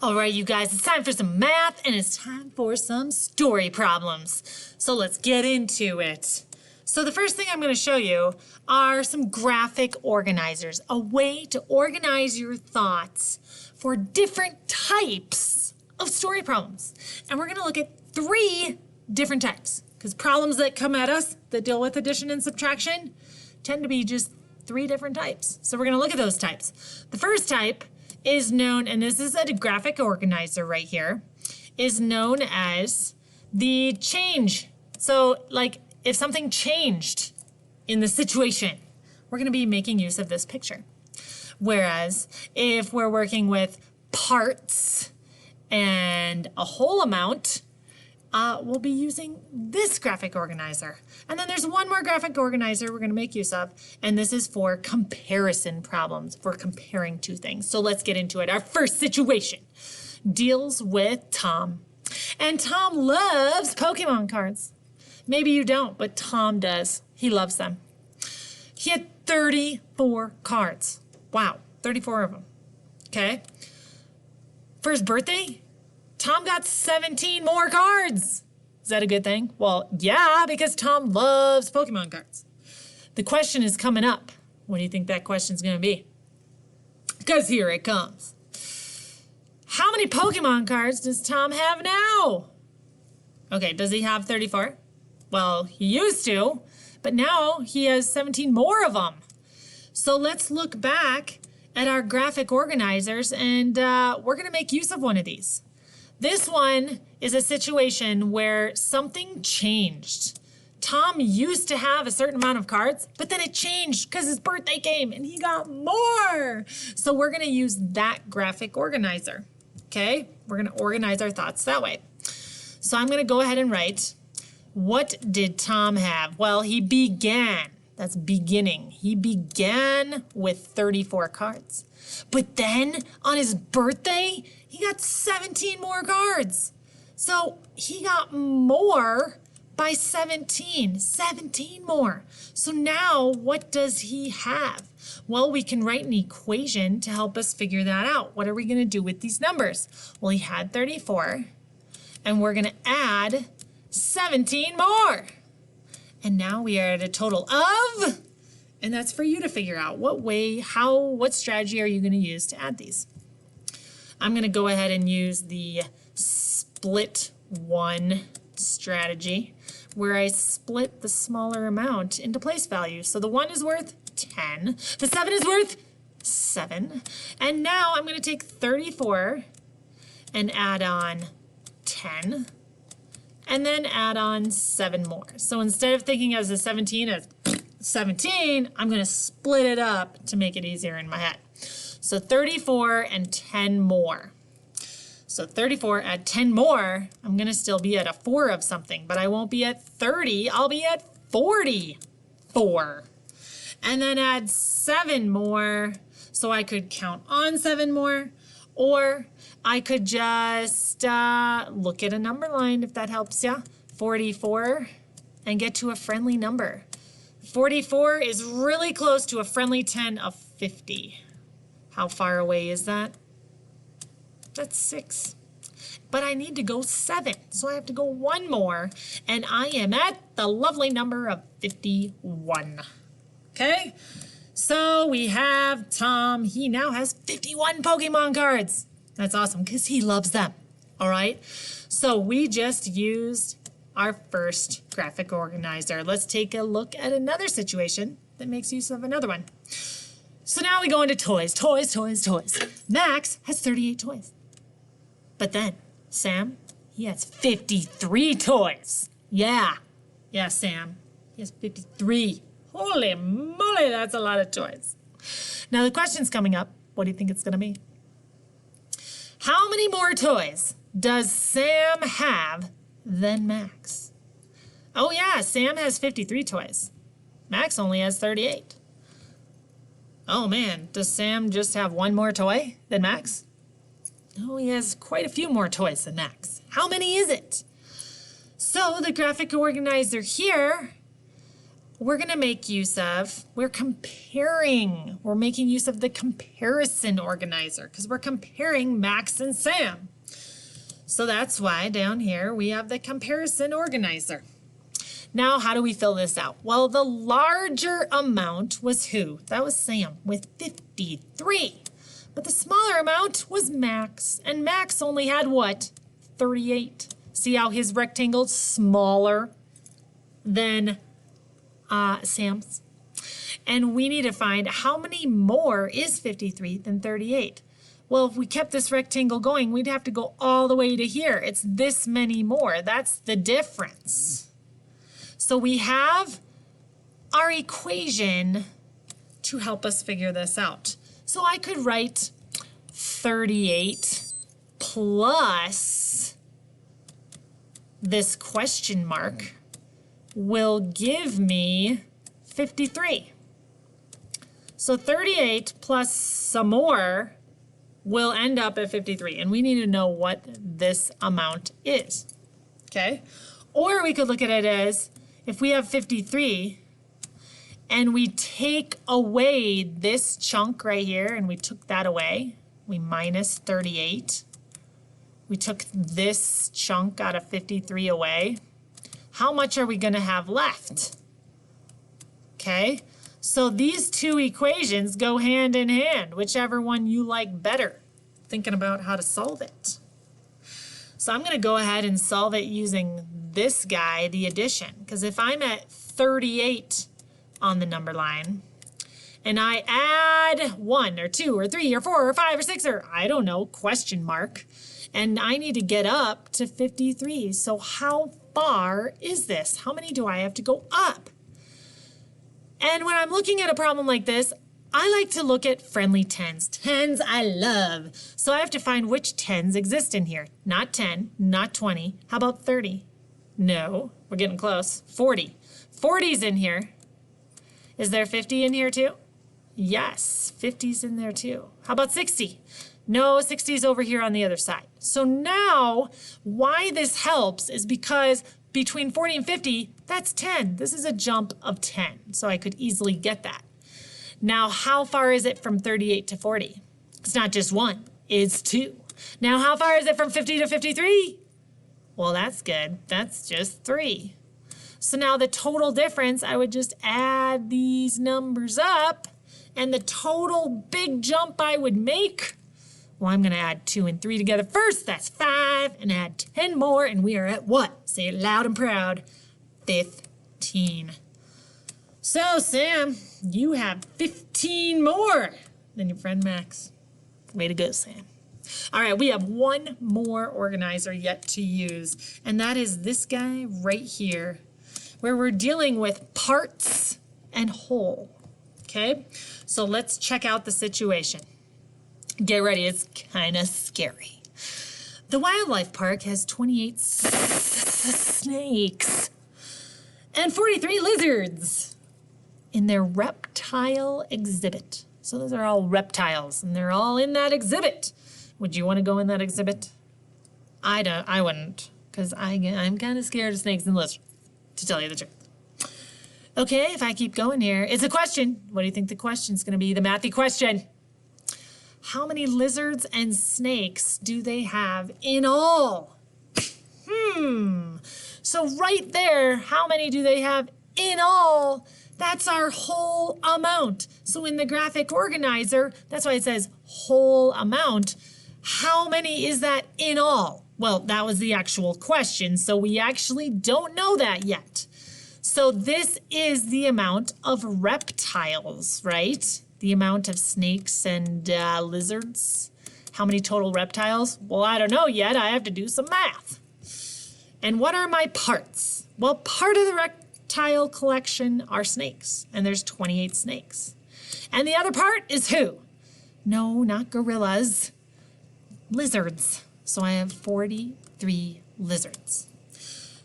All right, you guys, it's time for some math and it's time for some story problems. So let's get into it. So the first thing I'm going to show you are some graphic organizers, a way to organize your thoughts for different types of story problems. And we're going to look at 3 different types because problems that come at us that deal with addition and subtraction tend to be just 3 different types. So we're going to look at those types. The first type is known, and this is a graphic organizer right here, is known as the change. So like if something changed in the situation, we're going to be making use of this picture. Whereas if we're working with parts and a whole amount, we'll be using this graphic organizer. And then there's one more graphic organizer we're going to make use of, and this is for comparison problems, for comparing 2 things. So let's get into it. Our first situation deals with Tom. And Tom loves Pokemon cards. Maybe you don't, but Tom does. He loves them. He had 34 cards. Wow, 34 of them. Okay. For his birthday, Tom got 17 more cards. Is that a good thing? Well, yeah, because Tom loves Pokemon cards. The question is coming up. What do you think that question's going to be? Because here it comes. How many Pokemon cards does Tom have now? Okay, does he have 34? Well, he used to, but now he has 17 more of them. So let's look back at our graphic organizers, and we're going to make use of one of these. This one is a situation where something changed. Tom used to have a certain amount of cards, but then it changed because his birthday came and he got more. So we're going to use that graphic organizer, okay? We're going to organize our thoughts that way. So I'm going to go ahead and write, what did Tom have? Well, he began. That's beginning. He began with 34 cards. But then on his birthday, he got 17 more cards. So he got more by 17. 17 more. So now what does he have? Well, we can write an equation to help us figure that out. What are we going to do with these numbers? Well, he had 34, and we're going to add 17 more. And now we are at a total of, and that's for you to figure out what way, how, what strategy are you going to use to add these. I'm going to go ahead and use the split 1 strategy where I split the smaller amount into place values. So the 1 is worth 10, the 7 is worth 7, and now I'm going to take 34 and add on 10. And then add on 7 more. So instead of thinking as a 17 as 17, I'm going to split it up to make it easier in my head. So 34 and 10 more. So 34 add 10 more, I'm going to still be at a 4 of something, but I won't be at 30, I'll be at 44. And then add 7 more, so I could count on 7 more, or I could just look at a number line if that helps you. 44 and get to a friendly number. 44 is really close to a friendly 10 of 50. How far away is that? That's 6. But I need to go 7, so I have to go 1 more, and I am at the lovely number of 51. Okay? So we have Tom. He now has 51 Pokemon cards. That's awesome because he loves them. All right. So we just used our first graphic organizer. Let's take a look at another situation that makes use of another one. So now we go into toys. Toys, toys, toys. Max has 38 toys. But then Sam, he has 53 toys. Yeah. Yeah, Sam. He has 53. Holy moly, that's a lot of toys. Now the question's coming up. What do you think it's going to be? How many more toys does Sam have than Max? Oh yeah, Sam has 53 toys. Max only has 38. Oh man, does Sam just have 1 more toy than Max? Oh, he has quite a few more toys than Max. How many is it? So the graphic organizer here, we're going to make use of, we're making use of the comparison organizer because we're comparing Max and Sam. So that's why down here we have the comparison organizer. Now, how do we fill this out? Well, the larger amount was who? That was Sam with 53. But the smaller amount was Max, and Max only had what? 38. See how his rectangle's smaller than Sam's? And we need to find how many more is 53 than 38. Well, if we kept this rectangle going, we'd have to go all the way to here. It's this many more. That's the difference. So we have our equation to help us figure this out. So I could write 38 plus this question mark will give me 53. So 38 plus some more will end up at 53. And we need to know what this amount is. Okay? Or we could look at it as if we have 53 and we take away this chunk right here, and we took that away, we minus 38. We took this chunk out of 53 away. How much are we going to have left? Okay, so these two equations go hand in hand, whichever one you like better, thinking about how to solve it. So I'm going to go ahead and solve it using this guy, the addition, because if I'm at 38 on the number line, and I add 1 or 2 or 3 or 4 or 5 or 6 or I don't know, question mark, and I need to get up to 53. So how far is this? How many do I have to go up? And when I'm looking at a problem like this, I like to look at friendly tens. Tens I love. So I have to find which tens exist in here. Not 10, not 20. How about 30? No, we're getting close. 40. 40's in here. Is there 50 in here too? Yes, 50's in there too. How about 60? No, 60's over here on the other side. So now, why this helps is because between 40 and 50, that's 10. This is a jump of 10, so I could easily get that. Now, how far is it from 38 to 40? It's not just 1, it's 2. Now, how far is it from 50 to 53? Well, that's good. That's just 3. So now the total difference, I would just add these numbers up, and the total big jump I would make, well, I'm going to add 2 and 3 together first. That's 5, and add 10 more, and we are at what? Say it loud and proud. 15. So, Sam, you have 15 more than your friend Max. Way to go, Sam. All right, we have one more organizer yet to use, and that is this guy right here, where we're dealing with parts and whole. Okay, so let's check out the situation. Get ready, it's kind of scary. The wildlife park has 28 snakes and 43 lizards in their reptile exhibit. So those are all reptiles, and they're all in that exhibit. Would you want to go in that exhibit? I wouldn't, because I'm kind of scared of snakes and lizards, to tell you the truth. Okay, if I keep going here, it's a question. What do you think the question's going to be? The mathy question. How many lizards and snakes do they have in all? So right there, how many do they have in all? That's our whole amount. So in the graphic organizer, that's why it says whole amount. How many is that in all? Well, that was the actual question, so we actually don't know that yet. So this is the amount of reptiles, right? The amount of snakes and lizards. How many total reptiles? Well, I don't know yet. I have to do some math. And what are my parts? Well, part of the reptile collection are snakes, and there's 28 snakes. And the other part is who? No, not gorillas. Lizards. So I have 43 lizards.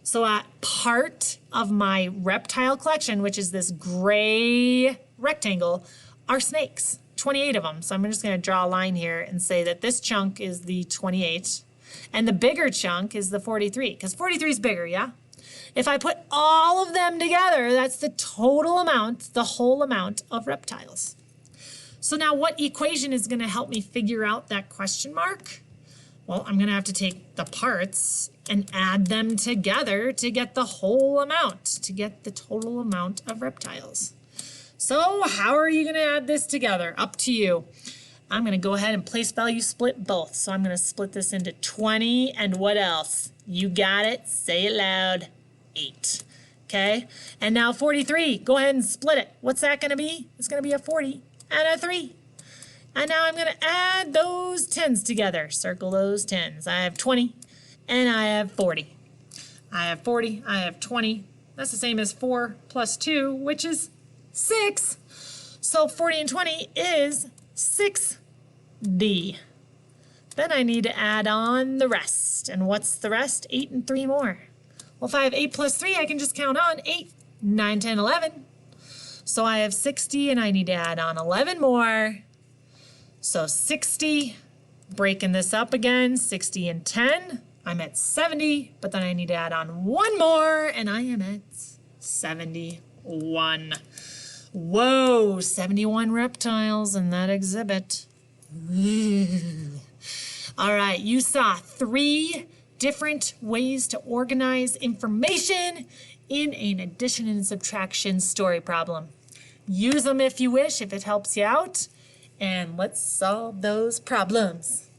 So part of my reptile collection, which is this gray rectangle, are snakes, 28 of them. So I'm just going to draw a line here and say that this chunk is the 28, and the bigger chunk is the 43, because 43 is bigger, yeah? If I put all of them together, that's the total amount, the whole amount of reptiles. So now what equation is going to help me figure out that question mark? Well, I'm going to have to take the parts and add them together to get the whole amount, to get the total amount of reptiles. So how are you going to add this together? Up to you. I'm going to go ahead and place value split both. So I'm going to split this into 20 and what else? You got it. Say it loud. 8. Okay? And now 43. Go ahead and split it. What's that going to be? It's going to be a 40 and a 3. And now I'm going to add those 10s together. Circle those 10s. I have 20 and I have 40. I have 40. I have 20. That's the same as 4 plus 2, which is 6. So 40 and 20 is 6D. Then I need to add on the rest. And what's the rest? 8 and 3 more. Well, if I have 8 plus 3, I can just count on 8, 9, 10, 11. So I have 60 and I need to add on 11 more. So 60, breaking this up again, 60 and 10. I'm at 70, but then I need to add on one more and I am at 71. Whoa, 71 reptiles in that exhibit. All right, you saw 3 different ways to organize information in an addition and subtraction story problem. Use them if you wish, if it helps you out, and let's solve those problems.